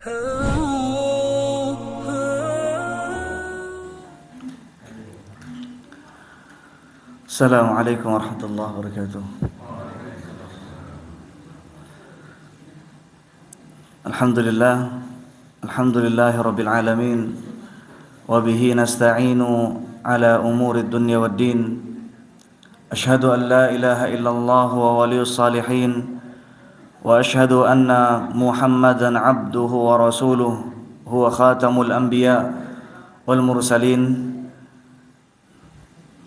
Assalamualaikum warahmatullahi wabarakatuh. Alhamdulillahi rabbil alamin, wa bihi nasta'inu ala umuri dunya waddin. Ashhadu an la ilaha illallah wa waliyus salihin, wa ashhadu anna Muhammadan abduhu wa rasuluh, huwa khatamul anbiya wal mursalin.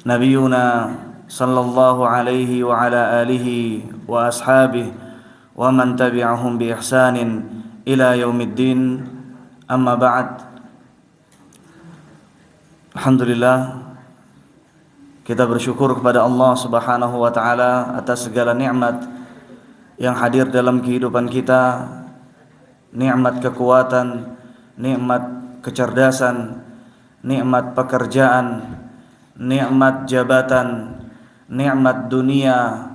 Nabiyuna sallallahu alaihi wa ala alihi wa ashabihi wa man tabi'ahum bi ihsanin ila yaumiddin. Amma ba'd. Alhamdulillah, kita bersyukur kepada Allah Subhanahu wa taala atas segala nikmat yang hadir dalam kehidupan kita. Nikmat kekuatan, nikmat kecerdasan, nikmat pekerjaan, nikmat jabatan, nikmat dunia,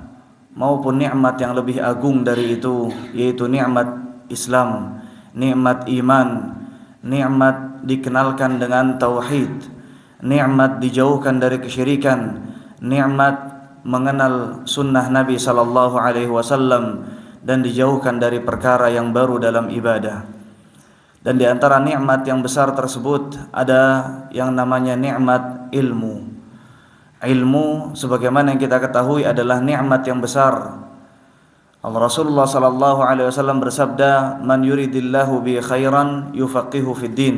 maupun nikmat yang lebih agung dari itu, yaitu nikmat Islam, nikmat iman, nikmat dikenalkan dengan tauhid, nikmat dijauhkan dari kesyirikan, nikmat mengenal sunnah Nabi sallallahu alaihi wasallam dan dijauhkan dari perkara yang baru dalam ibadah. Dan di antara nikmat yang besar tersebut ada yang namanya nikmat ilmu. Ilmu, sebagaimana yang kita ketahui, adalah nikmat yang besar. Rasulullah sallallahu alaihi wasallam bersabda, "Man yuridillahu bi khairan yufaqihu fid din."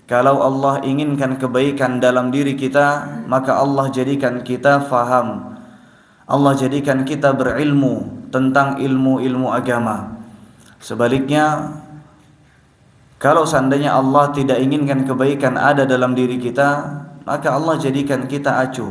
Kalau Allah inginkan kebaikan dalam diri kita, maka Allah jadikan kita faham. Allah jadikan kita berilmu tentang ilmu-ilmu agama. Sebaliknya, kalau seandainya Allah tidak inginkan kebaikan ada dalam diri kita, maka Allah jadikan kita acuh.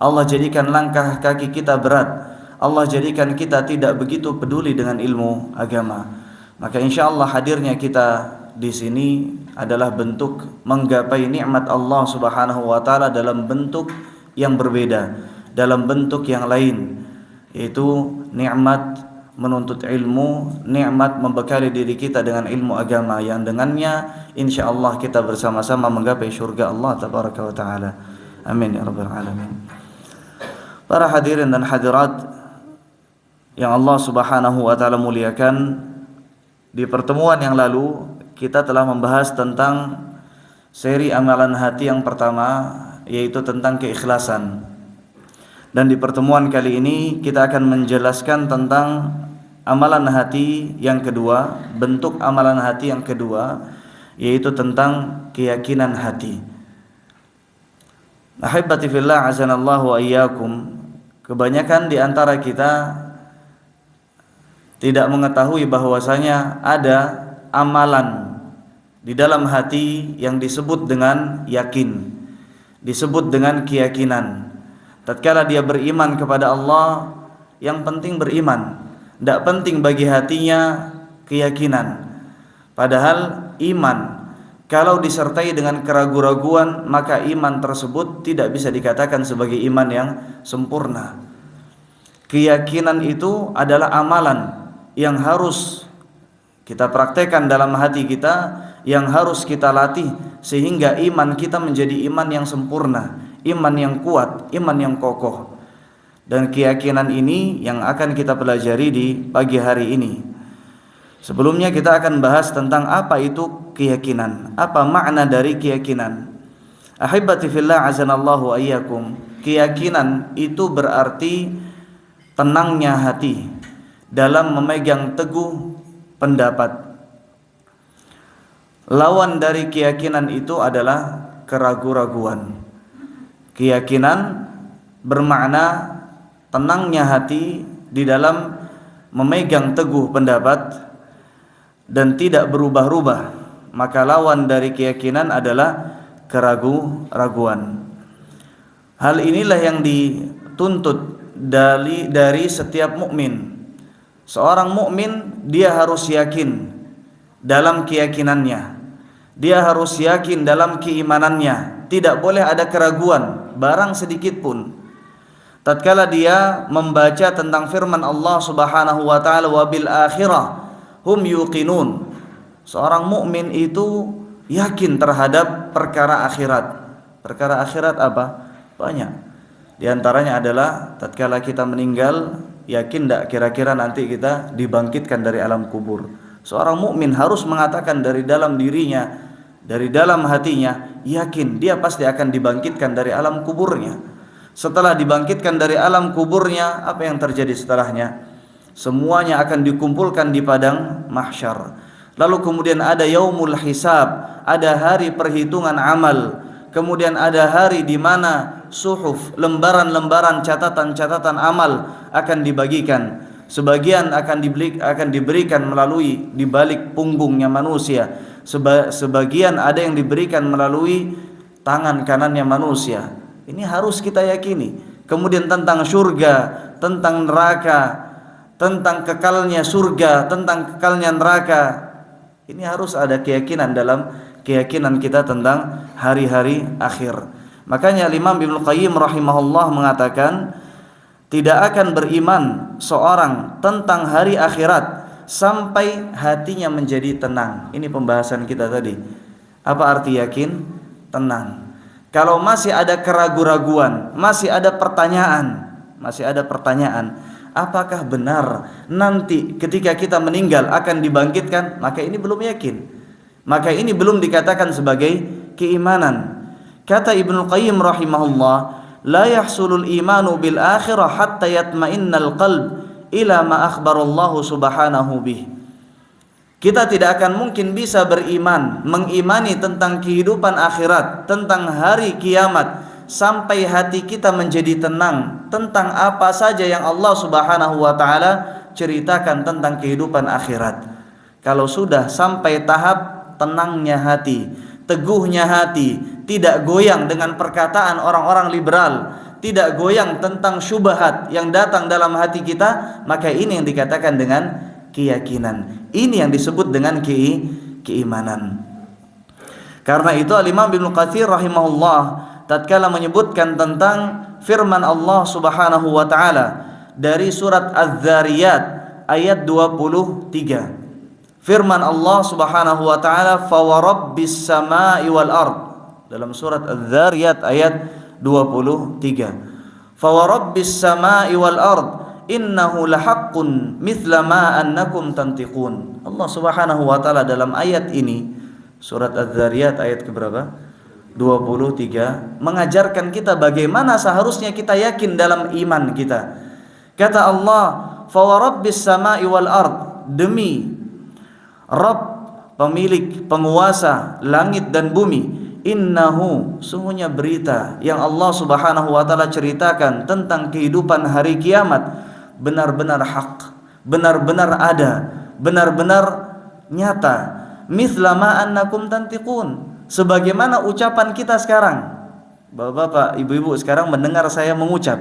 Allah jadikan langkah kaki kita berat. Allah jadikan kita tidak begitu peduli dengan ilmu agama. Maka insyaallah hadirnya kita di sini adalah bentuk menggapai nikmat Allah Subhanahu wa taala dalam bentuk yang berbeda, dalam bentuk yang lain, yaitu nikmat menuntut ilmu, nikmat membekali diri kita dengan ilmu agama yang dengannya insyaallah kita bersama-sama menggapai surga Allah tabaraka wa taala. Amin ya rabbal alamin. Para hadirin dan hadirat yang Allah Subhanahu wa taala muliakan, di pertemuan yang lalu kita telah membahas tentang seri amalan hati yang pertama, yaitu tentang keikhlasan. Dan di pertemuan kali ini kita akan menjelaskan tentang amalan hati yang kedua, bentuk amalan hati yang kedua, yaitu tentang keyakinan hati. Ahibbati fillah, azanallahu wa iyyakum. Kebanyakan di antara kita tidak mengetahui bahwasanya ada amalan di dalam hati yang disebut dengan yakin, disebut dengan keyakinan. Tatkala dia beriman kepada Allah, yang penting beriman, tidak penting bagi hatinya keyakinan. Padahal iman kalau disertai dengan keraguan-raguan, maka iman tersebut tidak bisa dikatakan sebagai iman yang sempurna. Keyakinan itu adalah amalan yang harus kita praktekkan dalam hati kita, yang harus kita latih sehingga iman kita menjadi iman yang sempurna, iman yang kuat, iman yang kokoh. Dan keyakinan ini yang akan kita pelajari di pagi hari ini. Sebelumnya kita akan bahas tentang apa itu keyakinan, apa makna dari keyakinan. Ahibbati fillah, azanallahu wa iyyakum. Keyakinan itu berarti tenangnya hati dalam memegang teguh pendapat. Lawan dari keyakinan itu adalah keraguan-raguan. Keyakinan bermakna tenangnya hati di dalam memegang teguh pendapat dan tidak berubah-ubah. Maka lawan dari keyakinan adalah keraguan-raguan. Hal inilah yang dituntut dari setiap mukmin. Seorang mukmin dia harus yakin dalam keyakinannya. Dia harus yakin dalam keimanannya. Tidak boleh ada keraguan barang sedikit pun. Tatkala dia membaca tentang firman Allah Subhanahu wa taala, wa bil akhirah hum yuqinun. Seorang mukmin itu yakin terhadap perkara akhirat. Perkara akhirat apa? Banyak. Di antaranya adalah tatkala kita meninggal, yakin tidak kira-kira nanti kita dibangkitkan dari alam kubur. Seorang mukmin harus mengatakan dari dalam dirinya, dari dalam hatinya, yakin dia pasti akan dibangkitkan dari alam kuburnya. Setelah dibangkitkan dari alam kuburnya, apa yang terjadi setelahnya? Semuanya akan dikumpulkan di padang mahsyar. Lalu kemudian ada yaumul hisab, ada hari perhitungan amal. Kemudian ada hari di mana suhuf, lembaran-lembaran catatan-catatan amal akan dibagikan. Sebagian akan diberikan melalui di balik punggungnya manusia. Sebagian ada yang diberikan melalui tangan kanannya manusia. Ini harus kita yakini. Kemudian tentang surga, tentang neraka, tentang kekalnya surga, tentang kekalnya neraka. Ini harus ada keyakinan dalam keyakinan kita tentang hari-hari akhir. Makanya Imam Ibnu Qayyim rahimahullah mengatakan, tidak akan beriman seorang tentang hari akhirat sampai hatinya menjadi tenang. Ini pembahasan kita tadi. Apa arti yakin? Tenang. Kalau masih ada keraguan-raguan, masih ada pertanyaan, apakah benar nanti ketika kita meninggal akan dibangkitkan? Maka ini belum yakin. Maka ini belum dikatakan sebagai keimanan. Kata Ibnu Qayyim rahimahullah, la yahsulul imanu bil akhirah hatta yatma'innal qalb ila ma akhbarallahu subhanahu bih. Kita tidak akan mungkin bisa beriman, mengimani tentang kehidupan akhirat, tentang hari kiamat, sampai hati kita menjadi tenang tentang apa saja yang Allah subhanahu wa ta'ala ceritakan tentang kehidupan akhirat. Kalau sudah sampai tahap tenangnya hati, teguhnya hati, tidak goyang dengan perkataan orang-orang liberal, tidak goyang tentang syubhat yang datang dalam hati kita, maka ini yang dikatakan dengan keyakinan. Ini yang disebut dengan keimanan. Karena itu Al-Imam Ibnu Katsir rahimahullah tatkala menyebutkan tentang firman Allah Subhanahu wa taala dari surat Az-Zariyat ayat 23. Firman Allah Subhanahu wa taala, "Fa wa rabbis samai wal ard." Dalam surat Az-Zariyat ayat 23. "Fa wa rabbis samai wal ard innahu lahaqqun mithla ma annakum tantiqun." Allah Subhanahu wa taala dalam ayat ini, surat Az-Zariyat ayat keberapa? 23, mengajarkan kita bagaimana seharusnya kita yakin dalam iman kita. Kata Allah, "Fa wa rabbis samai wal ard." Demi Rabb, pemilik, penguasa langit dan bumi, innahu, sungguhnya berita yang Allah Subhanahu wa taala ceritakan tentang kehidupan hari kiamat benar-benar hak, benar-benar ada, benar-benar nyata. Mithla ma annakum tantiqun, sebagaimana ucapan kita sekarang. Bapak-bapak, ibu-ibu sekarang mendengar saya mengucap,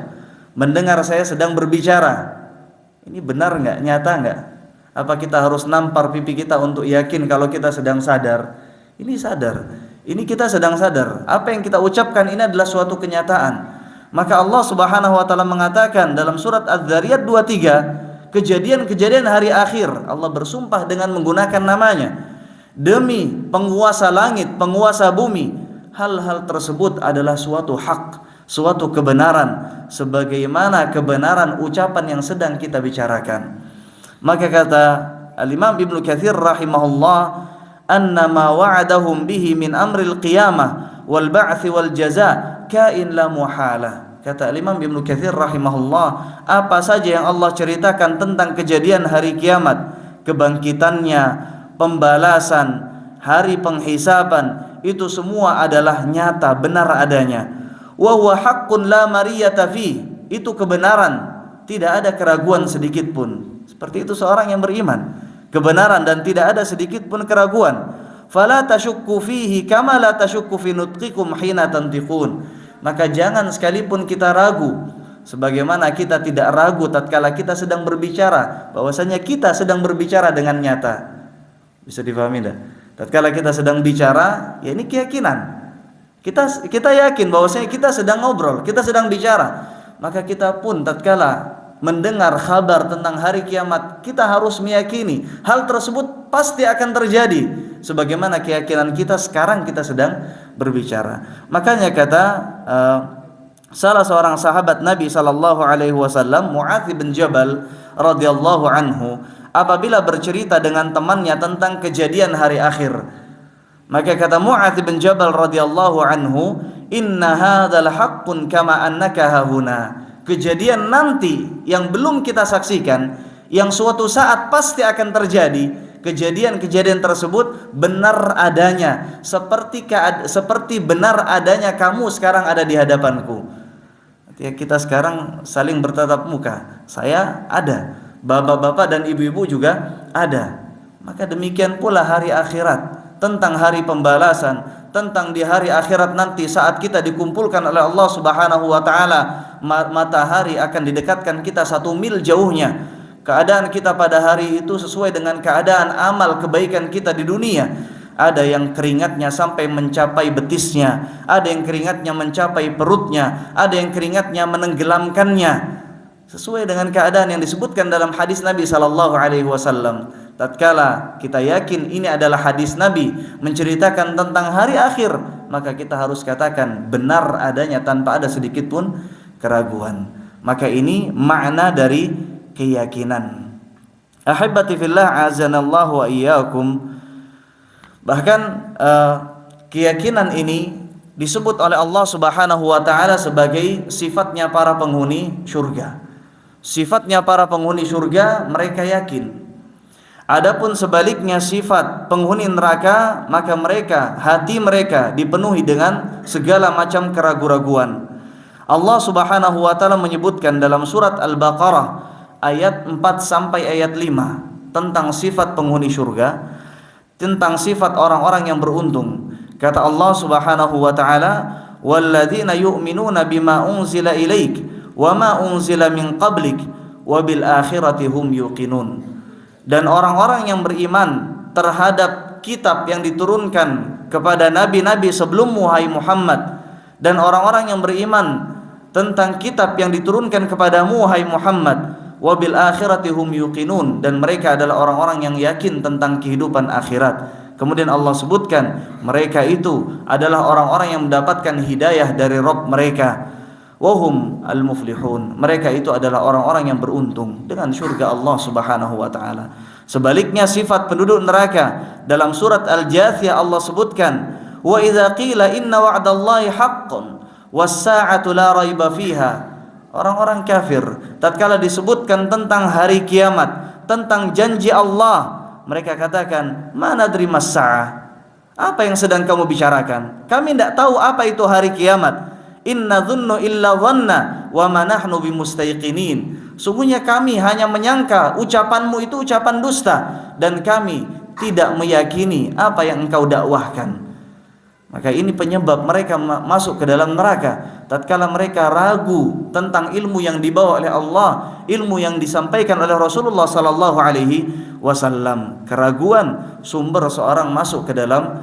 mendengar saya sedang berbicara. Ini benar enggak? Nyata enggak? Apa kita harus nampar pipi kita untuk yakin kalau kita sedang sadar? Ini sadar. Ini kita sedang sadar. Apa yang kita ucapkan ini adalah suatu kenyataan. Maka Allah Subhanahu wa taala mengatakan dalam surat Az-Zariyat 23, kejadian-kejadian hari akhir, Allah bersumpah dengan menggunakan namanya. Demi penguasa langit, penguasa bumi, hal-hal tersebut adalah suatu hak, suatu kebenaran, sebagaimana kebenaran ucapan yang sedang kita bicarakan. Maka kata Al-Imam Ibnu Katsir rahimahullah, anna ma wa'adahum bihi min amril qiyamah wal ba'ts wal jazaa kain la muhalah. Kata Al-Imam Ibnu Katsir rahimahullah, apa saja yang Allah ceritakan tentang kejadian hari kiamat, kebangkitannya, pembalasan, hari penghisaban, itu semua adalah nyata, benar adanya. Wa huwa haqqun la mariyata fi, itu kebenaran, tidak ada keraguan sedikit pun. Seperti itu seorang yang beriman, kebenaran dan tidak ada sedikit pun keraguan. Fala tashukku fihi kama la tashukku fi nutqikum hina tantiqun. Maka jangan sekalipun kita ragu, sebagaimana kita tidak ragu tatkala kita sedang berbicara, bahwasanya kita sedang berbicara dengan nyata. Bisa difahami dah? Tatkala kita sedang bicara, ya ini keyakinan. Kita yakin bahwasanya kita sedang ngobrol, kita sedang bicara. Maka kita pun tatkala mendengar kabar tentang hari kiamat, kita harus meyakini hal tersebut pasti akan terjadi sebagaimana keyakinan kita sekarang kita sedang berbicara. Makanya kata salah seorang sahabat Nabi sallallahu alaihi wasallam, Mu'adz bin Jabal radhiyallahu anhu, apabila bercerita dengan temannya tentang kejadian hari akhir, maka kata Mu'adz bin Jabal radhiyallahu anhu, "Inna hadzal haqqun kama annaka hahuna." Kejadian nanti yang belum kita saksikan, yang suatu saat pasti akan terjadi, kejadian-kejadian tersebut benar adanya, seperti benar adanya kamu sekarang ada di hadapanku. Artinya kita sekarang saling bertatap muka, saya ada, bapak-bapak dan ibu-ibu juga ada. Maka demikian pula hari akhirat, tentang hari pembalasan, tentang di hari akhirat nanti saat kita dikumpulkan oleh Allah Subhanahu wa taala, matahari akan didekatkan kita 1 mil jauhnya. Keadaan kita pada hari itu sesuai dengan keadaan amal kebaikan kita di dunia. Ada yang keringatnya sampai mencapai betisnya, ada yang keringatnya mencapai perutnya, ada yang keringatnya menenggelamkannya, sesuai dengan keadaan yang disebutkan dalam hadis Nabi sallallahu alaihi wasallam. Tatkala kita yakin ini adalah hadis Nabi menceritakan tentang hari akhir, maka kita harus katakan benar adanya tanpa ada sedikit pun keraguan. Maka ini makna dari keyakinan. Ahibati fillah, azanallahu wa iyyakum. Bahkan keyakinan ini disebut oleh Allah Subhanahu wa taala sebagai sifatnya para penghuni surga. Sifatnya para penghuni surga, mereka yakin. Adapun sebaliknya sifat penghuni neraka, maka hati mereka dipenuhi dengan segala macam keraguan-raguan. Allah Subhanahu wa taala menyebutkan dalam surat Al-Baqarah ayat 4 sampai ayat 5 tentang sifat penghuni surga, tentang sifat orang-orang yang beruntung. Kata Allah Subhanahu wa taala, "Walladzina yu'minuna bima unzila ilaik wa ma unzila min qablik wa bil akhirati hum yuqinun." Dan orang-orang yang beriman terhadap kitab yang diturunkan kepada nabi-nabi sebelummu hai Muhammad, dan orang-orang yang beriman tentang kitab yang diturunkan kepadamu hai Muhammad, wabil akhirati hum yuqinun, dan mereka adalah orang-orang yang yakin tentang kehidupan akhirat. Kemudian Allah sebutkan mereka itu adalah orang-orang yang mendapatkan hidayah dari Rabb mereka. Wahum al-muflihun, mereka itu adalah orang-orang yang beruntung dengan surga Allah Subhanahu wa taala. Sebaliknya sifat penduduk neraka, dalam surat Al-Jathiyah Allah sebutkan, wa idza qila inna wa'dallahi haqqun was-sa'atu la raiba fiha. Orang-orang kafir tatkala disebutkan tentang hari kiamat, tentang janji Allah, mereka katakan, "Mana nadri mas-sa'ah?" Apa yang sedang kamu bicarakan? Kami tidak tahu apa itu hari kiamat. Inna dhunnu illa dhanna wa ma nahnu bimustayqinin. Sungguhnya kami hanya menyangka ucapanmu itu ucapan dusta, dan kami tidak meyakini apa yang engkau dakwahkan. Maka ini penyebab mereka masuk ke dalam neraka. Tatkala mereka ragu tentang ilmu yang dibawa oleh Allah, ilmu yang disampaikan oleh Rasulullah sallallahu alaihi wasallam. Keraguan sumber seorang masuk ke dalam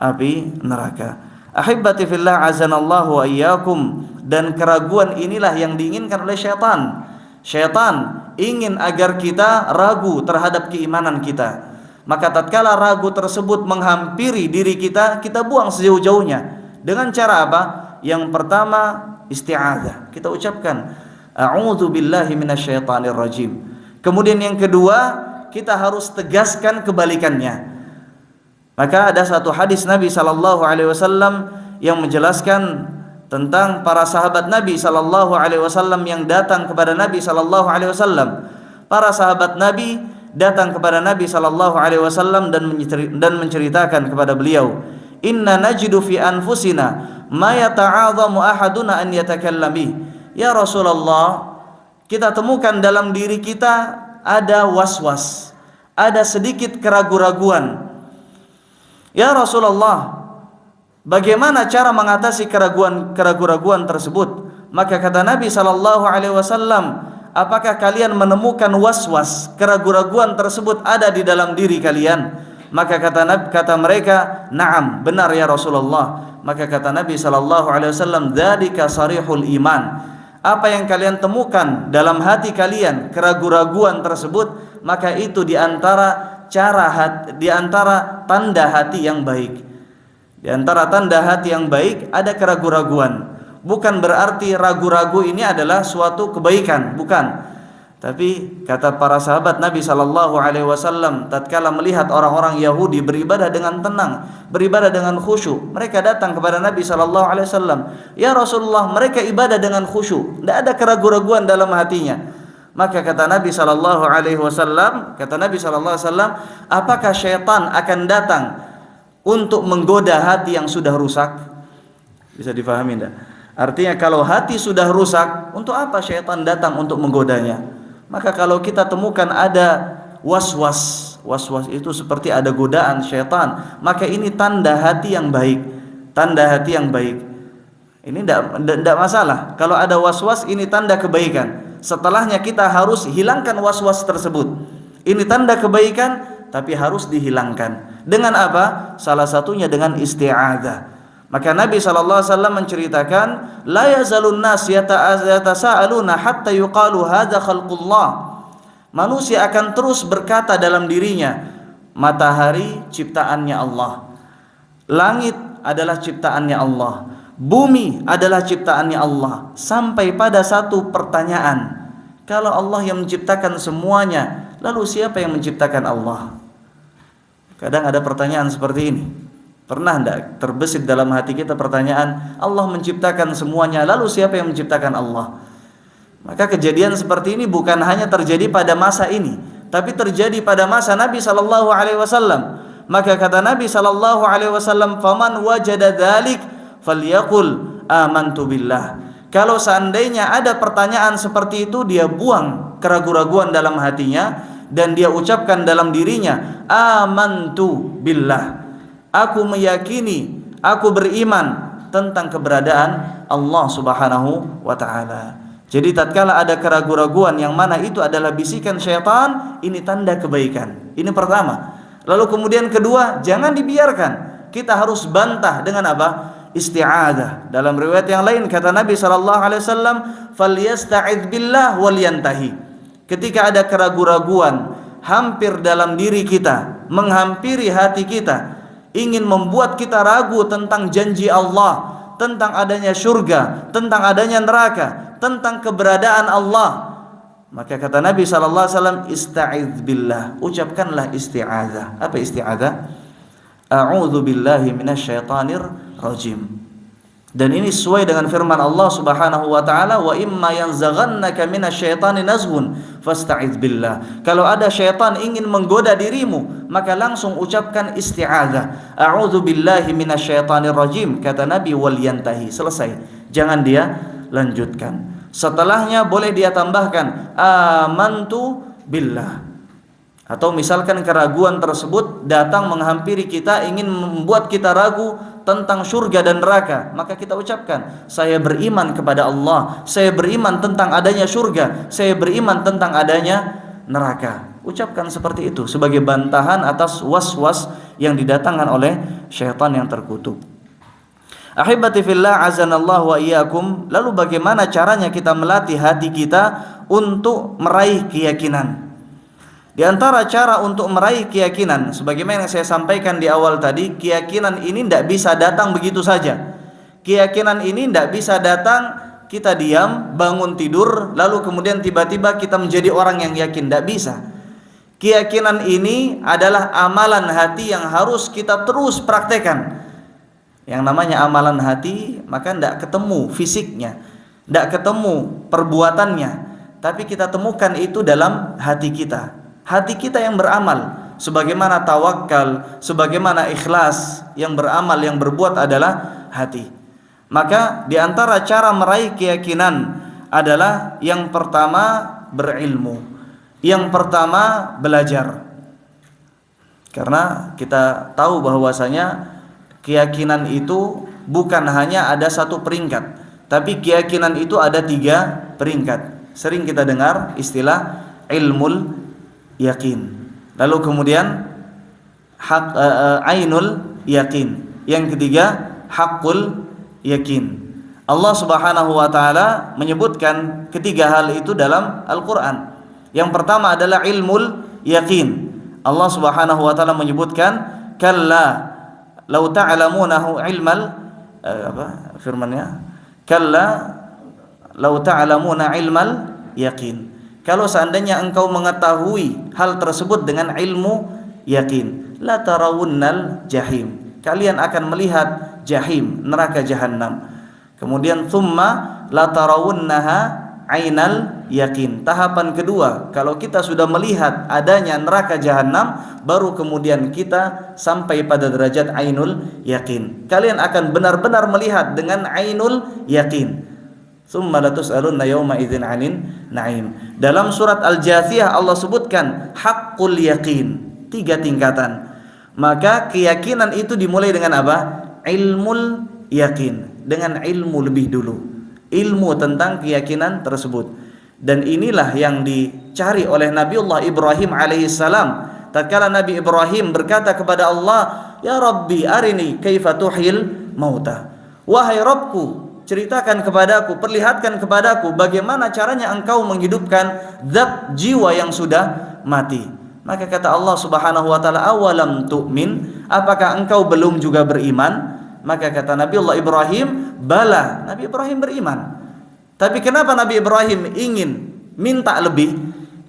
api neraka. Ahibati fillah, azanallahu wa iyyakum. Dan keraguan inilah yang diinginkan oleh syaitan. Syaitan ingin agar kita ragu terhadap keimanan kita. Maka tatkala ragu tersebut menghampiri diri kita, kita buang sejauh-jauhnya. Dengan cara apa? Yang pertama, isti'adzah. Kita ucapkan a'udzu billahi minasyaitonir rajim. Kemudian yang kedua, kita harus tegaskan kebalikannya. Maka ada satu hadis Nabi sallallahu alaihi wasallam yang menjelaskan tentang para sahabat Nabi sallallahu alaihi wasallam yang datang kepada Nabi sallallahu alaihi wasallam. Para sahabat Nabi datang kepada Nabi sallallahu alaihi wasallam dan menceritakan kepada beliau, "Inna najidu fi anfusina ma yata'adhamu ahaduna an yatakallami." Ya Rasulullah, kita temukan dalam diri kita ada was-was, ada sedikit keraguan-raguan. Ya Rasulullah, bagaimana cara mengatasi keraguan-raguan tersebut? Maka kata Nabi sallallahu alaihi wasallam, apakah kalian menemukan was-was, keraguan-raguan tersebut ada di dalam diri kalian? Maka kata mereka, "Na'am, benar ya Rasulullah." Maka kata Nabi sallallahu alaihi wasallam, "Dzalika sarihul iman." Apa yang kalian temukan dalam hati kalian, keraguan-raguan tersebut, maka itu di antara tanda hati yang baik. Di antara tanda hati yang baik ada keraguan-raguan. Bukan berarti ragu-ragu ini adalah suatu kebaikan, bukan. Tapi kata para sahabat Nabi sallallahu alaihi wasallam, tatkala melihat orang-orang Yahudi beribadah dengan tenang, beribadah dengan khusyuk, mereka datang kepada Nabi sallallahu alaihi wasallam, "Ya Rasulullah, mereka ibadah dengan khusyuk, tidak ada keraguan-raguan dalam hatinya." Maka kata Nabi sallallahu alaihi wasallam, apakah syaitan akan datang untuk menggoda hati yang sudah rusak? Bisa difahami tidak? Artinya kalau hati sudah rusak, untuk apa syaitan datang untuk menggodanya? Maka kalau kita temukan ada was-was itu seperti ada godaan syaitan, maka ini tanda hati yang baik. Tanda hati yang baik. Ini tidak masalah. Kalau ada was-was, ini tanda kebaikan. Setelahnya kita harus hilangkan was-was tersebut. Ini tanda kebaikan, tapi harus dihilangkan. Dengan apa? Salah satunya dengan isti'adzah. Maka Nabi SAW menceritakan, la yazalun nas yatasaaluna hatta yuqalu hadza khalqullah. Manusia akan terus berkata dalam dirinya, matahari ciptaannya Allah, langit adalah ciptaannya Allah, bumi adalah ciptaannya Allah, sampai pada satu pertanyaan, kalau Allah yang menciptakan semuanya, lalu siapa yang menciptakan Allah? Kadang ada pertanyaan seperti ini. Pernah tidak terbesit dalam hati kita pertanyaan, Allah menciptakan semuanya, lalu siapa yang menciptakan Allah? Maka kejadian seperti ini bukan hanya terjadi pada masa ini, tapi terjadi pada masa Nabi sallallahu alaihi wasallam. Maka kata Nabi sallallahu alaihi wasallam, "Faman wajada dzalik falyaqul amantu billah." Kalau seandainya ada pertanyaan seperti itu, dia buang keraguan-raguan dalam hatinya dan dia ucapkan dalam dirinya, amantu billah. Aku meyakini, aku beriman tentang keberadaan Allah Subhanahu wa taala. Jadi tatkala ada keraguan-raguan yang mana itu adalah bisikan syaitan, ini tanda kebaikan. Ini pertama. Lalu kemudian kedua, jangan dibiarkan. Kita harus bantah dengan apa? Isti'adzah. Dalam riwayat yang lain kata Nabi sallallahu alaihi wasallam, "Falyasta'idz billah walyantahi." Ketika ada keraguan-raguan hampir dalam diri kita, menghampiri hati kita, ingin membuat kita ragu tentang janji Allah, tentang adanya surga, tentang adanya neraka, tentang keberadaan Allah, maka kata Nabi sallallahu alaihi wasallam, "Ista'idz billah." Ucapkanlah isti'adzah. Apa isti'adzah? A'udzu billahi minasyaitonir rajim. Dan ini sesuai dengan firman Allah Subhanahu wa taala, "Wa imma yanzaghannaka minasyaitani nazghun fasta'idz billah." Kalau ada syaitan ingin menggoda dirimu, maka langsung ucapkan isti'adzah. A'udzu billahi minasyaitonir rajim, kata Nabi, wal yantahi. Selesai. Jangan dia lanjutkan. Setelahnya boleh dia tambahkan amantu billah. Atau misalkan keraguan tersebut datang menghampiri kita, ingin membuat kita ragu tentang surga dan neraka, maka kita ucapkan, saya beriman kepada Allah, saya beriman tentang adanya surga, saya beriman tentang adanya neraka. Ucapkan seperti itu sebagai bantahan atas was-was yang didatangkan oleh syaitan yang terkutuk. Ahibati fillah, azanallahu wa iyyakum. Lalu bagaimana caranya kita melatih hati kita untuk meraih keyakinan? Di antara cara untuk meraih keyakinan, sebagaimana yang saya sampaikan di awal tadi, keyakinan ini tidak bisa datang begitu saja. Keyakinan ini tidak bisa datang kita diam, bangun tidur, lalu kemudian tiba-tiba kita menjadi orang yang yakin. Tidak bisa. Keyakinan ini adalah amalan hati yang harus kita terus praktekkan. Yang namanya amalan hati, maka tidak ketemu fisiknya, tidak ketemu perbuatannya, tapi kita temukan itu dalam hati kita. Hati kita yang beramal, sebagaimana tawakal, sebagaimana ikhlas, yang beramal, yang berbuat adalah hati. Maka di antara cara meraih keyakinan adalah yang pertama berilmu, yang pertama belajar. Karena kita tahu bahwasanya keyakinan itu bukan hanya ada satu peringkat, tapi keyakinan itu ada 3 peringkat. Sering kita dengar istilah ilmul yakin. Lalu kemudian ainul yakin. Yang ketiga hakul yakin. Allah Subhanahu wa taala menyebutkan ketiga hal itu dalam Al-Qur'an. Yang pertama adalah ilmul yaqin. Allah Subhanahu wa taala menyebutkan kalla law ta'lamunahu ilmal apa firman-Nya? Kalla law ta'lamuna ilmal yaqin. Kalau seandainya engkau mengetahui hal tersebut dengan ilmu yakin, la tarawunnal jahim. Kalian akan melihat jahim, neraka jahanam. Kemudian thumma la tarawunnaha ainal yakin. Tahapan kedua, kalau kita sudah melihat adanya neraka jahanam, baru kemudian kita sampai pada derajat ainul yakin. Kalian akan benar-benar melihat dengan ainul yakin. Tsumma latus'alunna yawma idzin 'anin na'im. Dalam surat Al-Jathiyah Allah sebutkan haqqul yakin, 3 tingkatan. Maka keyakinan itu dimulai dengan apa? Ilmul yakin, dengan ilmu lebih dulu, ilmu tentang keyakinan tersebut. Dan inilah yang dicari oleh Nabiullah Ibrahim alaihissalam. Tatkala Nabi Ibrahim berkata kepada Allah, ya Rabbi arini kaifa tuhyil mauta. Wahai Rabbku, ceritakan kepadaku, perlihatkan kepadaku bagaimana caranya engkau menghidupkan zat jiwa yang sudah mati. Maka kata Allah Subhanahu wa taala, awalam tu'min, apakah engkau belum juga beriman? Maka kata Nabiullah Ibrahim, bala, Nabi Ibrahim beriman. Tapi kenapa Nabi Ibrahim ingin minta lebih?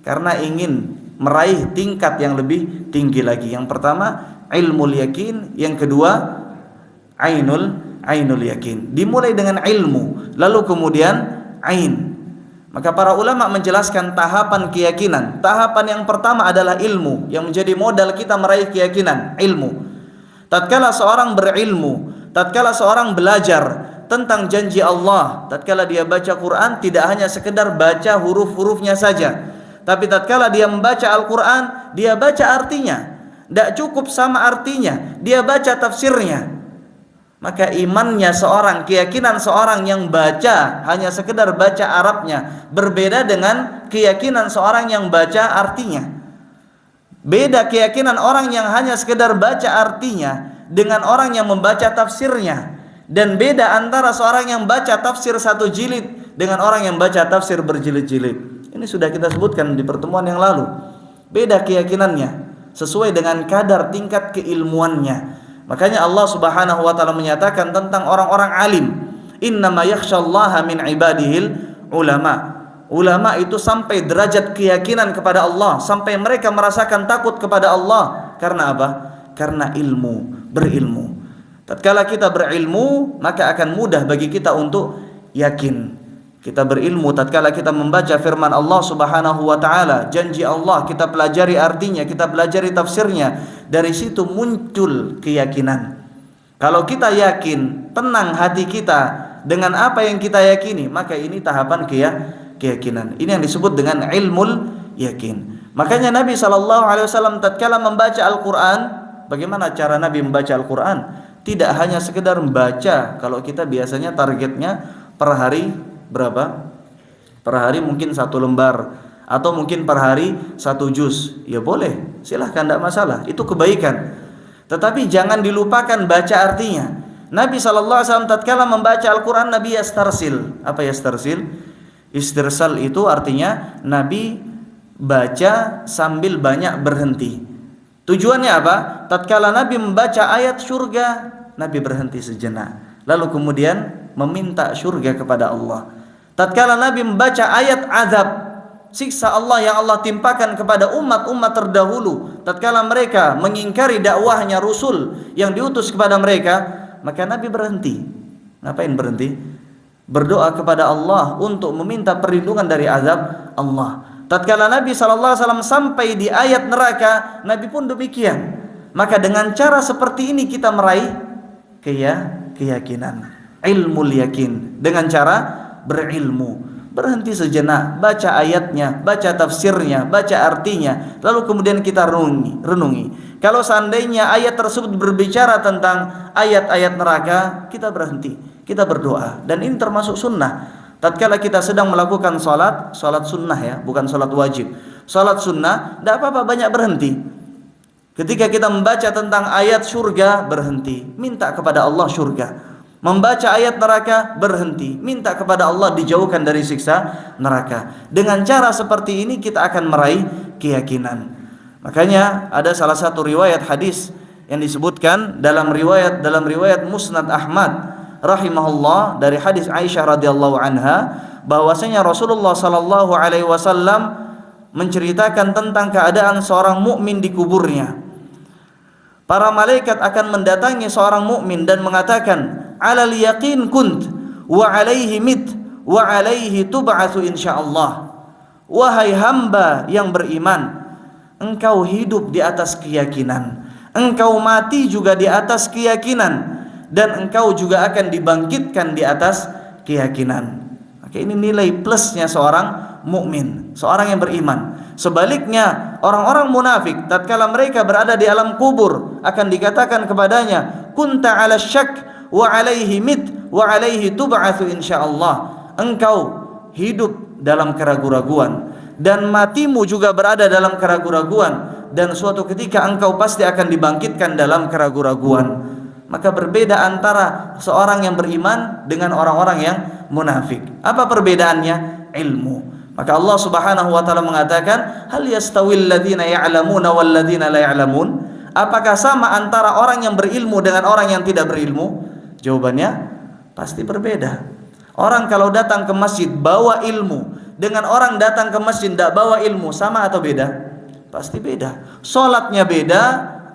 Karena ingin meraih tingkat yang lebih tinggi lagi. Yang pertama ilmul yakin, yang kedua ainul yakin. Dimulai dengan ilmu, lalu kemudian ain. Maka para ulama menjelaskan tahapan keyakinan. Tahapan yang pertama adalah ilmu, yang menjadi modal kita meraih keyakinan, ilmu. Tatkala seorang berilmu, tatkala seorang belajar tentang janji Allah, tatkala dia baca Quran, tidak hanya sekedar baca huruf-hurufnya saja, tapi tatkala dia membaca Al-Quran, dia baca artinya. Tidak cukup sama artinya, dia baca tafsirnya. Maka imannya seorang, keyakinan seorang yang baca hanya sekedar baca Arabnya berbeda dengan keyakinan seorang yang baca artinya. Beda keyakinan orang yang hanya sekedar baca artinya dengan orang yang membaca tafsirnya. Dan beda antara seorang yang baca tafsir 1 jilid dengan orang yang baca tafsir berjilid-jilid. Ini sudah kita sebutkan di pertemuan yang lalu. Beda keyakinannya sesuai dengan kadar tingkat keilmuannya. Makanya Allah Subhanahu wa taala menyatakan tentang orang-orang alim, innama yakhsyallaha min ibadihil ulama. Ulama itu sampai derajat keyakinan kepada Allah, sampai mereka merasakan takut kepada Allah. Karena apa? Karena ilmu, berilmu. Tatkala kita berilmu, maka akan mudah bagi kita untuk yakin. Kita berilmu tatkala kita membaca firman Allah Subhanahu wa taala, janji Allah, kita pelajari artinya, kita pelajari tafsirnya, dari situ muncul keyakinan. Kalau kita yakin, tenang hati kita dengan apa yang kita yakini, maka ini tahapan keyakinan. Ini yang disebut dengan ilmul yakin. Makanya Nabi SAW tatkala membaca Al-Quran, bagaimana cara Nabi membaca Al-Quran? Tidak hanya sekedar membaca. Kalau kita biasanya targetnya per hari berapa? Per hari mungkin 1 lembar, atau mungkin per hari 1 juz. Ya boleh, silahkan, tidak masalah, itu kebaikan. Tetapi jangan dilupakan baca artinya. Nabi SAW tatkala membaca Al-Quran, Nabi yastarsil. Apa yastarsil? Istirsal itu artinya Nabi baca sambil banyak berhenti. Tujuannya apa? Tatkala Nabi membaca ayat surga, Nabi berhenti sejenak, lalu kemudian meminta surga kepada Allah. Tatkala Nabi membaca ayat azab, siksa Allah yang Allah timpakan kepada umat-umat terdahulu, tatkala mereka mengingkari dakwahnya Rasul yang diutus kepada mereka, maka Nabi berhenti. Ngapain berhenti? Berdoa kepada Allah untuk meminta perlindungan dari azab Allah. Tatkala Nabi SAW sampai di ayat neraka, Nabi pun demikian. Maka dengan cara seperti ini kita meraih keyakinan, ilmul yakin, dengan cara berilmu. Berhenti sejenak, baca ayatnya, baca tafsirnya, baca artinya, lalu kemudian kita renungi. Kalau seandainya ayat tersebut berbicara tentang ayat-ayat neraka, kita berhenti, kita berdoa. Dan ini termasuk sunnah. Tatkala kita sedang melakukan salat sunnah ya, bukan salat wajib. Salat sunnah, tidak apa-apa banyak berhenti. Ketika kita membaca tentang ayat surga, berhenti, minta kepada Allah surga. Membaca ayat neraka, berhenti, minta kepada Allah dijauhkan dari siksa neraka. Dengan cara seperti ini kita akan meraih keyakinan. Makanya ada salah satu riwayat hadis yang disebutkan dalam riwayat Musnad Ahmad rahimahullah dari hadis Aisyah radhiyallahu anha, bahwasanya Rasulullah sallallahu alaihi wasallam menceritakan tentang keadaan seorang mukmin di kuburnya. Para malaikat akan mendatangi seorang mukmin dan mengatakan, alal yaqin kunt wa alaihi mit wa alaihi tub'atsu insyaallah. Wahai hamba yang beriman, engkau hidup di atas keyakinan, engkau mati juga di atas keyakinan, dan engkau juga akan dibangkitkan di atas keyakinan. Maka ini nilai plusnya seorang mukmin, seorang yang beriman. Sebaliknya, orang-orang munafik tatkala mereka berada di alam kubur akan dikatakan kepadanya, kunta 'ala syak wa 'alaihi mit wa 'alaihi tub'atsu insyaallah. Engkau hidup dalam keraguan-raguan dan matimu juga berada dalam keraguan-raguan, dan suatu ketika engkau pasti akan dibangkitkan dalam keraguan-raguan. Maka berbeda antara seorang yang beriman dengan orang-orang yang munafik. Apa perbedaannya? Ilmu. Maka Allah Subhanahu wa taala mengatakan, hal yastawil ladzina ya'lamuna wal ladzina la ya'lamun? Apakah sama antara orang yang berilmu dengan orang yang tidak berilmu? Jawabannya pasti berbeda. Orang kalau datang ke masjid bawa ilmu dengan orang datang ke masjid tidak bawa ilmu, sama atau beda? Pasti beda. Salatnya beda,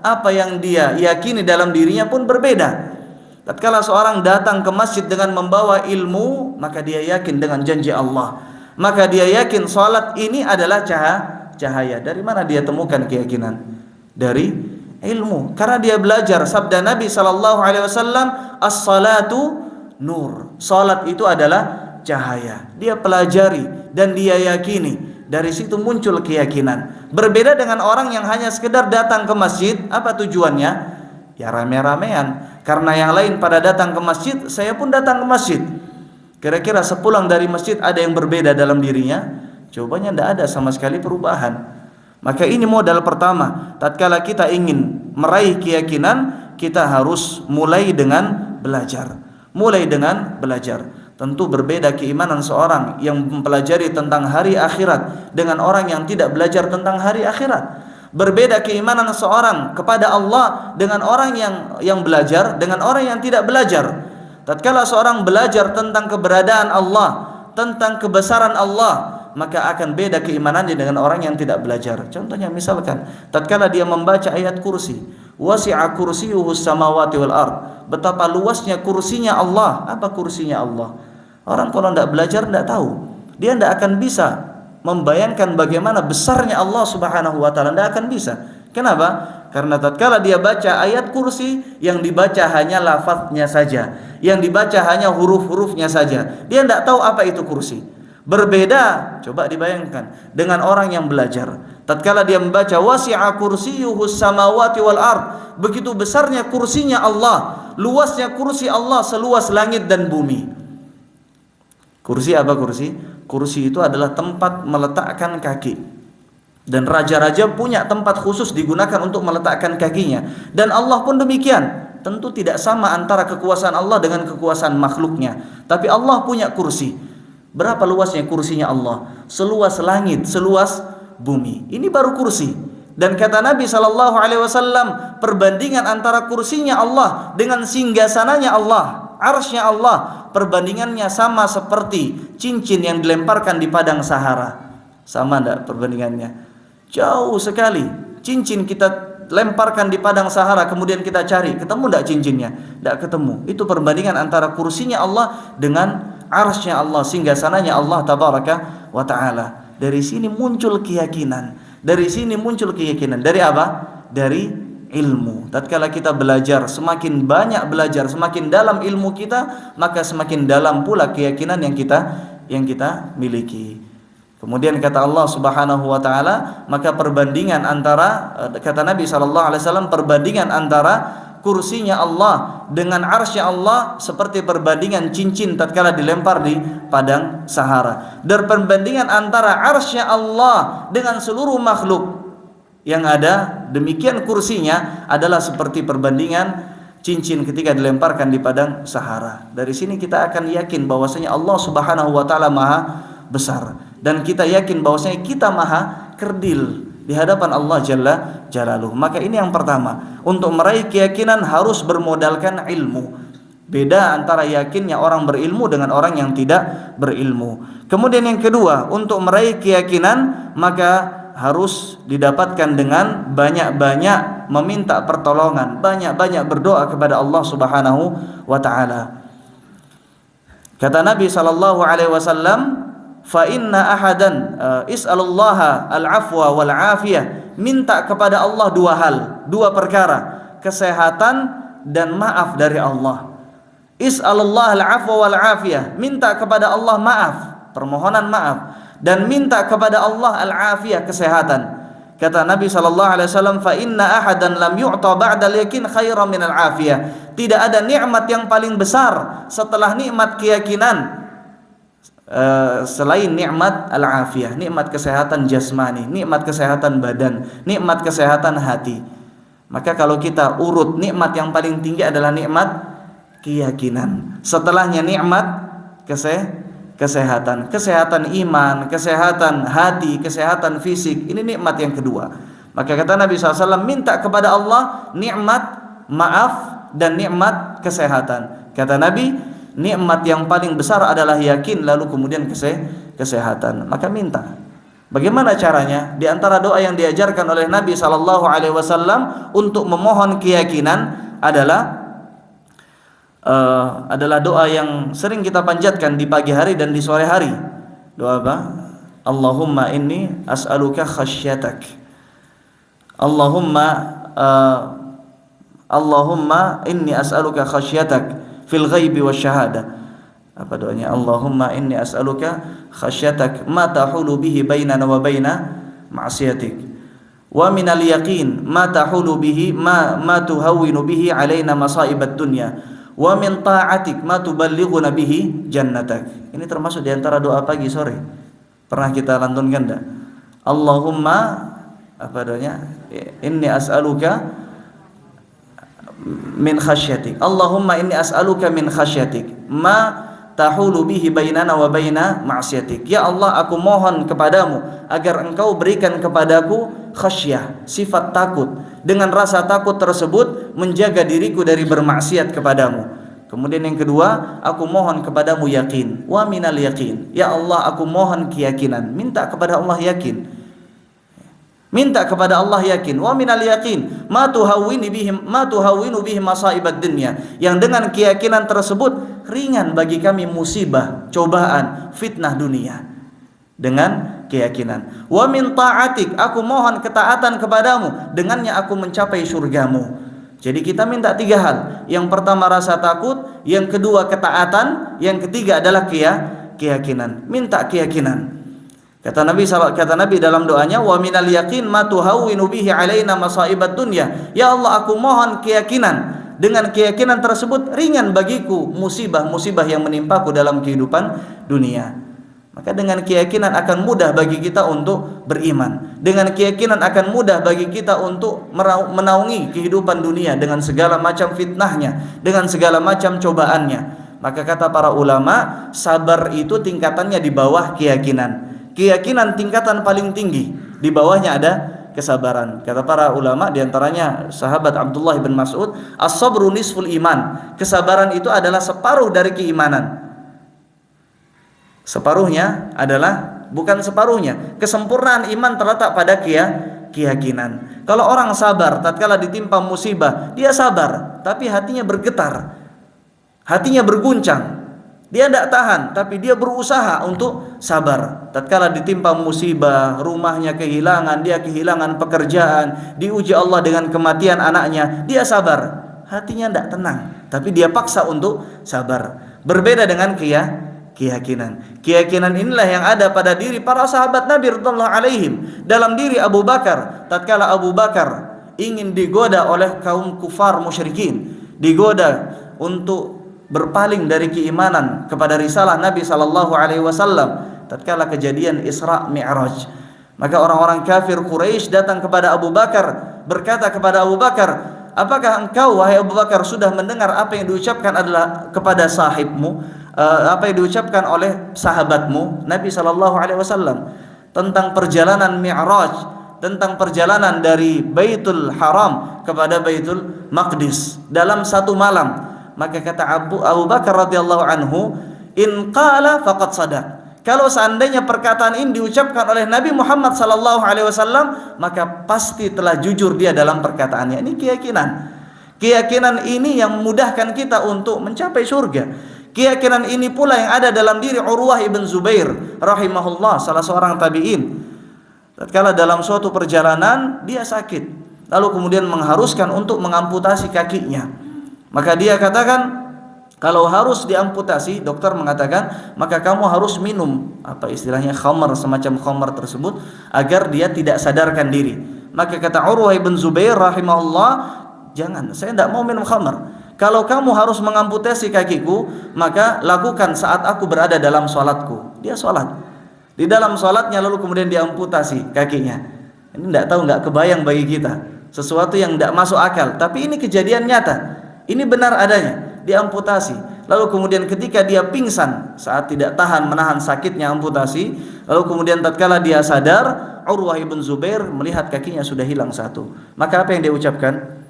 apa yang dia yakini dalam dirinya pun berbeda. Tatkala seorang datang ke masjid dengan membawa ilmu, maka dia yakin dengan janji Allah. Maka dia yakin salat ini adalah cahaya. Dari mana dia temukan keyakinan? Dari ilmu. Karena dia belajar. Sabda Nabi SAW, as-salatu nur. Salat itu adalah cahaya. Dia pelajari dan dia yakini. Dari situ muncul keyakinan. Berbeda dengan orang yang hanya sekedar datang ke masjid. Apa tujuannya? Ya rame-ramean. Karena yang lain pada datang ke masjid, saya pun datang ke masjid. Kira-kira sepulang dari masjid ada yang berbeda dalam dirinya? Jawabannya tidak ada sama sekali perubahan. Maka ini modal pertama. Tatkala kita ingin meraih keyakinan, kita harus mulai dengan belajar. Tentu berbeda keimanan seorang yang mempelajari tentang hari akhirat dengan orang yang tidak belajar tentang hari akhirat. Berbeda keimanan seorang kepada Allah dengan orang yang belajar dengan orang yang tidak belajar. Tatkala seorang belajar tentang keberadaan Allah, tentang kebesaran Allah, maka akan beda keimanannya dengan orang yang tidak belajar. Contohnya misalkan tatkala dia membaca ayat kursi, wasi'a kursiyyuhus samawati wal ard. Betapa luasnya kursinya Allah. Apa kursinya Allah? Orang kalau tidak belajar tidak tahu. Dia tidak akan bisa membayangkan bagaimana besarnya Allah Subhanahu wa taala. Tidak akan bisa. Kenapa? Karena tatkala dia baca ayat kursi, yang dibaca hanya lafaznya saja, yang dibaca hanya huruf-hurufnya saja. Dia tidak tahu apa itu kursi. Berbeda, coba dibayangkan dengan orang yang belajar. Tatkala dia membaca wasi'a kursiyyuhus samawati wal ard, begitu besarnya kursinya Allah, luasnya kursi Allah seluas langit dan bumi. Kursi apa kursi? Kursi itu adalah tempat meletakkan kaki. Dan raja-raja punya tempat khusus digunakan untuk meletakkan kakinya. Dan Allah pun demikian. Tentu tidak sama antara kekuasaan Allah dengan kekuasaan makhluknya. Tapi Allah punya kursi. Berapa luasnya kursinya Allah? Seluas langit, seluas bumi. Ini baru kursi. Dan kata Nabi SAW, perbandingan antara kursinya Allah dengan singgasananya Allah, arsy-Nya Allah, perbandingannya sama seperti cincin yang dilemparkan di padang Sahara. Sama enggak perbandingannya? Jauh sekali. Cincin kita lemparkan di padang Sahara, kemudian kita cari, ketemu enggak cincinnya? Enggak ketemu. Itu perbandingan antara kursinya Allah dengan arsy-Nya Allah, singgasananya Allah tabaraka wa taala. Dari sini muncul keyakinan. Dari apa? Dari ilmu. Tatkala kita belajar, semakin banyak belajar, semakin dalam ilmu kita, maka semakin dalam pula keyakinan yang kita miliki. Kemudian kata Allah Subhanahu wa taala, maka perbandingan antara, kata Nabi sallallahu alaihi wasallam, perbandingan antara kursinya Allah dengan arsy Allah seperti perbandingan cincin tatkala dilempar di padang Sahara. Dan perbandingan antara arsy Allah dengan seluruh makhluk yang ada, demikian kursinya adalah seperti perbandingan cincin ketika dilemparkan di padang Sahara. Dari sini kita akan yakin bahwasanya Allah Subhanahu wa taala Maha besar, dan kita yakin bahwasanya kita maha kerdil di hadapan Allah Jalla Jalaluhu. Maka ini yang pertama, untuk meraih keyakinan harus bermodalkan ilmu. Beda antara yakinnya orang berilmu dengan orang yang tidak berilmu. Kemudian yang kedua, untuk meraih keyakinan maka harus didapatkan dengan banyak-banyak meminta pertolongan, banyak-banyak berdoa kepada Allah Subhanahu wa taala. Kata Nabi sallallahu alaihi wasallam, fa inna ahadan is'alullaha al-afwa wal afiyah, minta kepada Allah dua hal, dua perkara, kesehatan dan maaf dari Allah. Is'alullaha al-afwa wal afiyah, minta kepada Allah maaf, permohonan maaf, dan minta kepada Allah al-afiyah, kesehatan. Kata Nabi sallallahu alaihi wasallam, fa inna ahadan lam yu'ta ba'dal yakin khairan min al-afiyah. Tidak ada nikmat yang paling besar setelah nikmat keyakinan selain nikmat al-afiyah, nikmat kesehatan jasmani, nikmat kesehatan badan, nikmat kesehatan hati. Maka kalau kita urut, nikmat yang paling tinggi adalah nikmat keyakinan. Setelahnya nikmat kesehatan, kesehatan iman, kesehatan hati, kesehatan fisik. Ini nikmat yang kedua. Maka kata Nabi SAW, minta kepada Allah nikmat maaf dan nikmat kesehatan. Kata Nabi, nikmat yang paling besar adalah yakin, lalu kemudian kesehatan. Maka minta. Bagaimana caranya? Di antara doa yang diajarkan oleh Nabi SAW untuk memohon keyakinan adalah doa yang sering kita panjatkan di pagi hari dan di sore hari. Doa apa? Allahumma inni as'aluka khasyatak. Allahumma inni as'aluka khasyatak fil ghaibi wasyahada. Apa doanya? Allahumma inni as'aluka khasyatak ma tahulu bihi bainana wa baina ma'siyatik, wa minal yaqin ma tahulu bihi ma tuhawwinu bihi alaina masa'ibad dunya, wa min ta'atik ma tuballighuna bihi jannatak. Ini termasuk di antara doa pagi sore. Pernah kita lantunkan enggak? Allahumma, apa doanya? Inni as'aluka min khasyatik. Allahumma inni as'aluka min khasyatik ma tahulu bihi bainana wa baina ma'siyatik. Ya Allah, aku mohon kepadamu agar engkau berikan kepadaku khasyah, sifat takut. Dengan rasa takut tersebut menjaga diriku dari bermaksiat kepadamu. Kemudian yang kedua, aku mohon kepadamu yakin. Wa minal yakin. Ya Allah, aku mohon keyakinan. Minta kepada Allah yakin. Minta kepada Allah yakin. Wa minal yakin ma tuhawwinu bihi masaibat dunya. Yang dengan keyakinan tersebut ringan bagi kami musibah, cobaan, fitnah dunia. Dengan keyakinan. Wa min ta'atik, aku mohon ketaatan kepadamu, dengannya aku mencapai surgamu. Jadi kita minta tiga hal. Yang pertama rasa takut, yang kedua ketaatan, yang ketiga adalah keyakinan. Minta keyakinan. Kata Nabi dalam doanya, wa minal yaqin ma tuhawwinu bihi alaina masaibat dunya. Ya Allah, aku mohon keyakinan. Dengan keyakinan tersebut ringan bagiku musibah-musibah yang menimpaku dalam kehidupan dunia. Maka dengan keyakinan akan mudah bagi kita untuk beriman. Dengan keyakinan akan mudah bagi kita untuk menaungi kehidupan dunia dengan segala macam fitnahnya, dengan segala macam cobaannya. Maka kata para ulama, sabar itu tingkatannya di bawah keyakinan. Keyakinan tingkatan paling tinggi, di bawahnya ada kesabaran. Kata para ulama, diantaranya sahabat Abdullah bin Mas'ud, as-sabru nisful iman. Kesabaran itu adalah separuh dari keimanan. Separuhnya adalah, bukan separuhnya, kesempurnaan iman terletak pada keyakinan. Kalau orang sabar tatkala ditimpa musibah, dia sabar tapi hatinya bergetar, hatinya berguncang. Dia tidak tahan tapi dia berusaha untuk sabar. Tatkala ditimpa musibah, rumahnya kehilangan, dia kehilangan pekerjaan, diuji Allah dengan kematian anaknya, dia sabar. Hatinya tidak tenang tapi dia paksa untuk sabar. Berbeda dengan keyakinan. Keyakinan inilah yang ada pada diri para sahabat Nabi radhiyallahu alaihim. Dalam diri Abu Bakar, tatkala Abu Bakar ingin digoda oleh kaum kufar musyrikin, digoda untuk berpaling dari keimanan kepada risalah Nabi sallallahu alaihi wasallam, tatkala kejadian Isra Mi'raj, maka orang-orang kafir Quraisy datang kepada Abu Bakar, berkata kepada Abu Bakar, apakah engkau wahai Abu Bakar sudah mendengar apa yang diucapkan adalah kepada sahibmu, apa yang diucapkan oleh sahabatmu Nabi sallallahu alaihi wasallam tentang perjalanan Mi'raj, tentang perjalanan dari Baitul Haram kepada Baitul Maqdis dalam satu malam? Maka kata Abu Bakar radhiyallahu anhu, in qala faqad sadaq. Kalau seandainya perkataan ini diucapkan oleh Nabi Muhammad sallallahu alaihi wasallam, maka pasti telah jujur dia dalam perkataannya. Ini keyakinan. Keyakinan ini yang memudahkan kita untuk mencapai surga. Keyakinan ini pula yang ada dalam diri Urwah ibn Zubair rahimahullah, salah seorang tabi'in. Tatkala dalam suatu perjalanan dia sakit, lalu kemudian mengharuskan untuk mengamputasi kakinya. Maka dia katakan, kalau harus diamputasi, dokter mengatakan, maka kamu harus minum apa istilahnya khamar, semacam khamar tersebut agar dia tidak sadarkan diri. Maka kata Urwah ibn Zubair rahimahullah, jangan, saya tidak mau minum khamar. Kalau kamu harus mengamputasi kakiku, maka lakukan saat aku berada dalam sholatku. Dia sholat, di dalam sholatnya lalu kemudian diamputasi kakinya. Ini tidak tahu, nggak kebayang bagi kita, sesuatu yang tidak masuk akal. Tapi ini kejadian nyata, ini benar adanya, diamputasi. Lalu kemudian ketika dia pingsan saat tidak tahan menahan sakitnya amputasi, lalu kemudian tatkala dia sadar, Urwah ibn Zubair melihat kakinya sudah hilang satu. Maka apa yang dia ucapkan?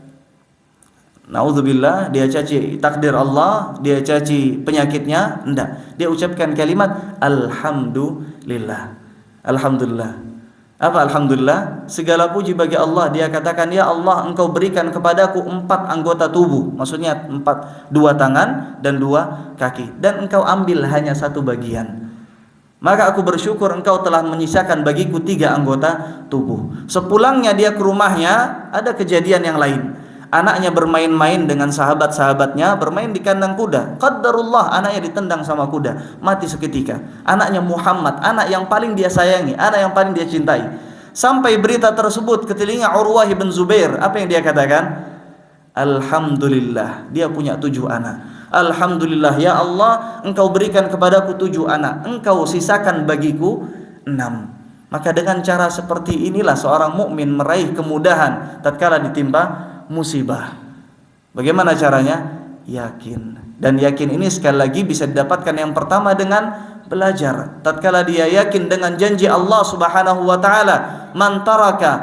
Naudzubillah, dia caci takdir Allah, dia caci penyakitnya? Enggak. Dia ucapkan kalimat alhamdulillah. Alhamdulillah. Apa alhamdulillah? Segala puji bagi Allah. Dia katakan, ya Allah, engkau berikan kepadaku 4 anggota tubuh, maksudnya 2 tangan dan 2 kaki, dan engkau ambil hanya 1 bagian. Maka aku bersyukur engkau telah menyisakan bagiku 3 anggota tubuh. Sepulangnya dia ke rumahnya, ada kejadian yang lain. Anaknya bermain-main dengan sahabat-sahabatnya, bermain di kandang kuda. Qadarullah, anaknya ditendang sama kuda, mati seketika. Anaknya Muhammad, anak yang paling dia sayangi, anak yang paling dia cintai. Sampai berita tersebut ke telinga Urwah bin Zubair, apa yang dia katakan? Alhamdulillah, dia punya 7 anak. Alhamdulillah, ya Allah, engkau berikan kepadaku 7 anak, engkau sisakan bagiku 6. Maka dengan cara seperti inilah seorang mukmin meraih kemudahan tatkala ditimpa musibah. Bagaimana caranya? Yakin. Dan yakin ini sekali lagi bisa didapatkan yang pertama dengan belajar. Tatkala dia yakin dengan janji Allah Subhanahu wa taala, man taraka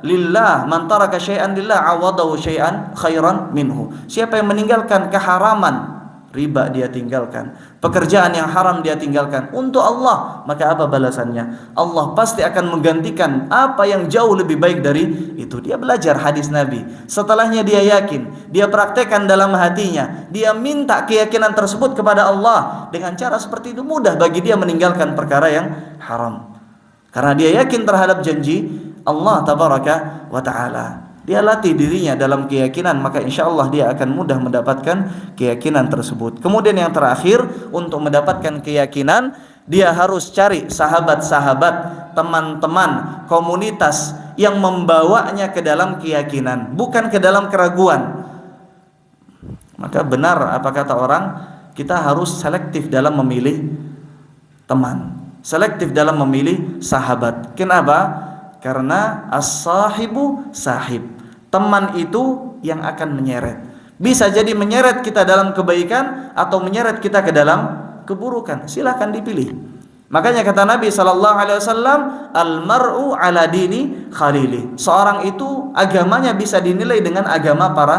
lillah, man taraka syai'an lillah awadahu syai'an khairan minhu. Siapa yang meninggalkan keharaman, riba dia tinggalkan, pekerjaan yang haram dia tinggalkan untuk Allah, maka apa balasannya? Allah pasti akan menggantikan apa yang jauh lebih baik dari itu. Dia belajar hadis Nabi, setelahnya dia yakin, dia praktekkan dalam hatinya, dia minta keyakinan tersebut kepada Allah. Dengan cara seperti itu mudah bagi dia meninggalkan perkara yang haram, karena dia yakin terhadap janji Allah tabaraka wa ta'ala. Dia latih dirinya dalam keyakinan, maka insya Allah dia akan mudah mendapatkan keyakinan tersebut. Kemudian yang terakhir, untuk mendapatkan keyakinan, dia harus cari sahabat-sahabat, teman-teman, komunitas yang membawanya ke dalam keyakinan, bukan ke dalam keraguan. Maka benar apa kata orang, kita harus selektif dalam memilih teman, selektif dalam memilih sahabat. Kenapa? Karena as-sahibu sahib, teman itu yang akan menyeret. Bisa jadi menyeret kita dalam kebaikan atau menyeret kita ke dalam keburukan. Silahkan dipilih. Makanya kata Nabi sallallahu alaihi wasallam, al-mar'u ala dini khalili. Seorang itu agamanya bisa dinilai dengan agama para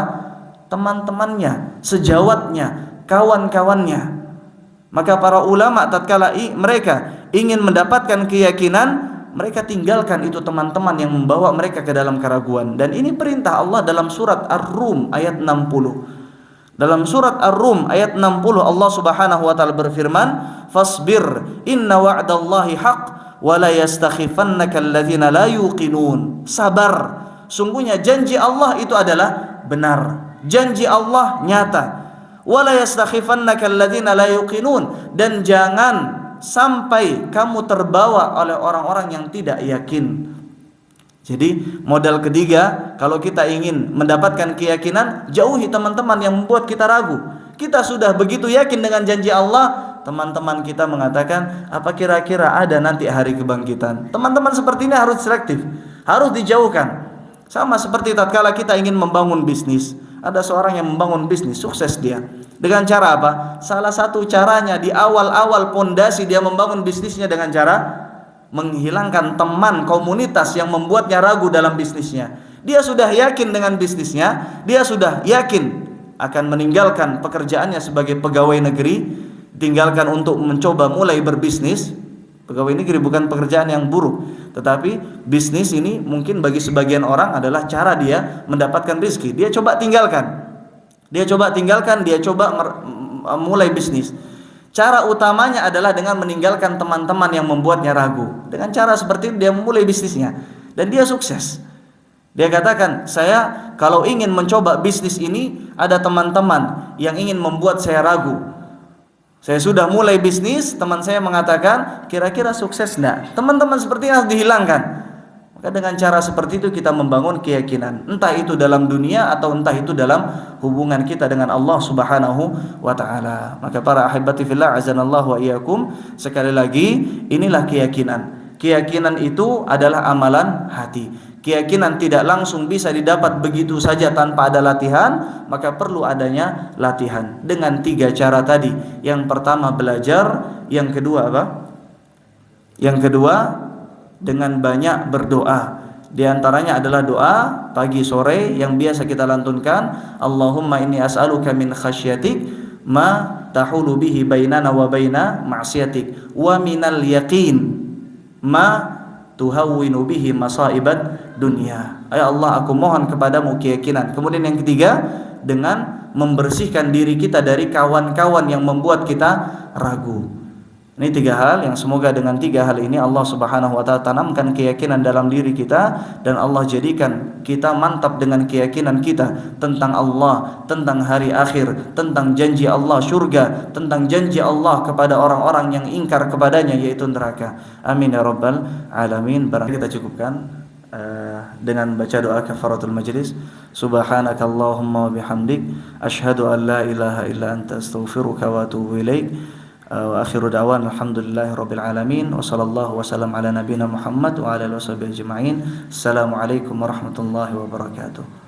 teman-temannya, sejawatnya, kawan-kawannya. Maka para ulama tatkala mereka ingin mendapatkan keyakinan, mereka tinggalkan itu teman-teman yang membawa mereka ke dalam keraguan. Dan ini perintah Allah dalam surat Ar-Rum ayat 60. Dalam surat Ar-Rum ayat 60 Allah Subhanahu wa taala berfirman, "Fasbir inna wa'dallahi haq wa la yastakhifannaka alladziina la yuqinun." Sabar, sungguhnya janji Allah itu adalah benar. Janji Allah nyata. Wa la yastakhifannaka alladziina la yuqinun, dan jangan sampai kamu terbawa oleh orang-orang yang tidak yakin. Jadi modal ketiga, kalau kita ingin mendapatkan keyakinan, jauhi teman-teman yang membuat kita ragu. Kita sudah begitu yakin dengan janji Allah, teman-teman kita mengatakan, apa kira-kira ada nanti hari kebangkitan? Teman-teman seperti ini harus selektif, harus dijauhkan. Sama seperti tatkala kita ingin membangun bisnis. Ada seorang yang membangun bisnis, sukses dia. Dengan cara apa? Salah satu caranya di awal-awal pondasi dia membangun bisnisnya dengan cara menghilangkan teman komunitas yang membuatnya ragu dalam bisnisnya. Dia sudah yakin dengan bisnisnya, dia sudah yakin akan meninggalkan pekerjaannya sebagai pegawai negeri, tinggalkan untuk mencoba mulai berbisnis. Pegawai negeri bukan pekerjaan yang buruk, tetapi bisnis ini mungkin bagi sebagian orang adalah cara dia mendapatkan rezeki. Dia coba tinggalkan, dia coba mulai bisnis. Cara utamanya adalah dengan meninggalkan teman-teman yang membuatnya ragu. Dengan cara seperti itu dia memulai bisnisnya dan dia sukses. Dia katakan, saya kalau ingin mencoba bisnis ini, ada teman-teman yang ingin membuat saya ragu. Saya sudah mulai bisnis, teman saya mengatakan, kira-kira sukses enggak? Teman-teman seperti ini harus dihilangkan. Maka dengan cara seperti itu kita membangun keyakinan, entah itu dalam dunia atau entah itu dalam hubungan kita dengan Allah Subhanahu wa taala. Maka para ahibati fillah azanallahu wa iyyakum, sekali lagi inilah keyakinan. Keyakinan itu adalah amalan hati. Keyakinan tidak langsung bisa didapat begitu saja tanpa ada latihan, maka perlu adanya latihan dengan 3 cara tadi. Yang pertama belajar, yang kedua apa? Yang kedua dengan banyak berdoa. Di antaranya adalah doa pagi sore yang biasa kita lantunkan, Allahumma inni as'aluka min khasyatik ma tahulu bihi bainana wa baina ma'siyatik wa minal yaqin ma tuhawwinu bihi masaibat dunia. Ya Allah, aku mohon kepadamu keyakinan. Kemudian yang ketiga, dengan membersihkan diri kita dari kawan-kawan yang membuat kita ragu. Ini 3 hal yang semoga dengan 3 hal ini Allah Subhanahu wa taala tanamkan keyakinan dalam diri kita, dan Allah jadikan kita mantap dengan keyakinan kita tentang Allah, tentang hari akhir, tentang janji Allah surga, tentang janji Allah kepada orang-orang yang ingkar kepadanya yaitu neraka. Amin ya rabbal alamin. Barang kita cukupkan dengan baca doa kafaratul majlis. Subhanakallahumma wa bihamdik asyhadu an la ilaha illa anta astaghfiruka wa atubu ilaik. Wa akhiru da'wan alhamdulillahi rabbil alamin wa sallallahu wasallam ala nabiyina Muhammad wa ala alihi washabihi ajma'in. Assalamualaikum warahmatullahi wabarakatuh.